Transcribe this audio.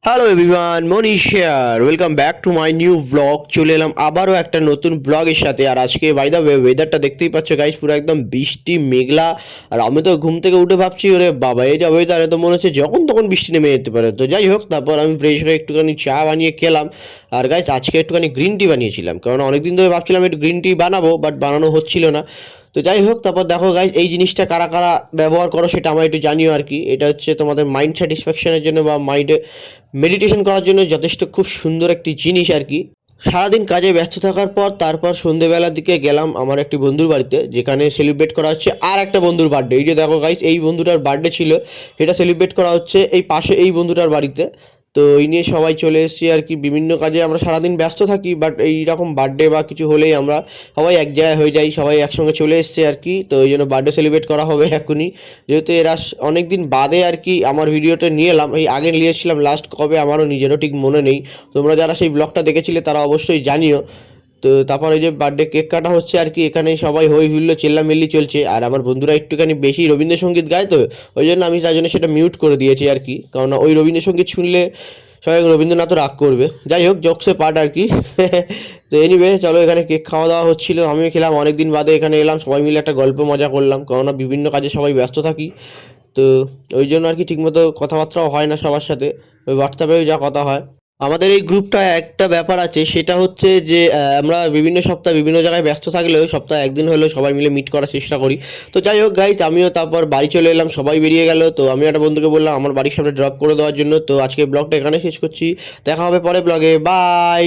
Hello everyone, Manish here. Welcome back to my new blog. চলে এলাম আবারও একটা নতুন ব্লগের সাথে। আর আজকে বাই দ্য ওয়েদারটা দেখতেই পাচ্ছ গাইস, পুরো একদম বৃষ্টি মেঘলা। আর আমি তো ঘুম থেকে উঠে ভাবছি, ওরে বাবা, এই যা ওয়েদারে তো মনে হচ্ছে যখন তখন বৃষ্টি নেমে যেতে পারে। তো যাই হোক, তারপর আমি ফ্রেশ হয়ে একটুখানি চা বানিয়ে খেলাম। আর গাইস, আজকে একটুখানি গ্রিন টি বানিয়েছিলাম, কারণ অনেকদিন ধরে ভাবছিলাম একটু গ্রিন টি বানাবো, বাট বানানো হচ্ছিল না। তো যাই হোক, তারপর দেখো গাইজ, এই জিনিসটা কারা কারা ব্যবহার করো সেটা আমার একটু জানিও আর কি। এটা হচ্ছে তোমাদের মাইন্ড স্যাটিসফ্যাকশনের জন্য বা মাইন্ডে মেডিটেশন করার জন্য যথেষ্ট খুব সুন্দর একটি জিনিস আর কি। সারাদিন কাজে ব্যস্ত থাকার পর তারপর সন্ধেবেলার দিকে গেলাম আমার একটি বন্ধুর বাড়িতে, যেখানে সেলিব্রেট করা হচ্ছে আর একটা বন্ধুর বার্থডে। এই যে দেখো গাইজ, এই বন্ধুটার বার্থডে ছিল, এটা সেলিব্রেট করা হচ্ছে এই পাশে এই বন্ধুটার বাড়িতে। তো এই নিয়ে সবাই চলে এসেছি আর কি। বিভিন্ন কাজে আমরা সারাদিন ব্যস্ত থাকি, বাট এই রকম বার্থডে বা কিছু হলেই আমরা সবাই এক জায়গায় হয়ে যাই, সবাই একসঙ্গে চলে এসছে আর কি। তো এই জন্য বার্থডে সেলিব্রেট করা হবে এখনই, যেহেতু এরা অনেক দিন বাদে আর কি আমার ভিডিওটা নিয়ে এলাম। এই আগে নিয়েছিলাম লাস্ট কবে আমারও নিজেরও ঠিক মনে নেই। তোমরা যারা সেই ব্লগটা দেখেছিলে তারা অবশ্যই জানিও। তো তারপর এই যে বার্থডে কেক কাটা হচ্ছে আর কি, এখানে সবাই হই হুল্লো চেল্লামেল্লি চলছে। আর আমার বন্ধুরা একটুখানি বেশি রবীন্দ্রসঙ্গীত গায়, তো ওই জন্য আমি তার জন্য সেটা মিউট করে দিয়েছি আর কি, কারণ ওই রবীন্দ্রসঙ্গীত শুনলে সবাই রবীন্দ্রনাথ রাগ করবে। যাই হোক, জোকসে পার্ট আর কি। তো এনিওয়ে, চলো, এখানে কেক খাওয়া দাওয়া হচ্ছিলো, আমিও খেলাম। অনেক দিন বাদে এখানে এলাম, সবাই মিলে একটা গল্প মজা করলাম, কেননা বিভিন্ন কাজে সবাই ব্যস্ত থাকি। তো ওই জন্য আর কি ঠিকমতো কথাবার্তাও হয় না সবার সাথে, ওই হোয়াটসঅ্যাপেও যা কথা হয়। আমাদের এই গ্রুপটা একটা ব্যাপার আছে, সেটা হচ্ছে যে আমরা বিভিন্ন সপ্তাহে বিভিন্ন জায়গায় ব্যস্ত থাকলেও সপ্তাহে একদিন হলেও সবাই মিলে মিট করার চেষ্টা করি। তো যাই হোক গাইজ, আমিও তারপর বাড়ি চলে এলাম, সবাই বেরিয়ে গেল। তো আমি একটা বন্ধুকে বললাম আমার বাড়ির সামনে ড্রপ করে দেওয়ার জন্য। তো আজকে ব্লগটা এখানে শেষ করছি, দেখা হবে পরে ব্লগে, বাই।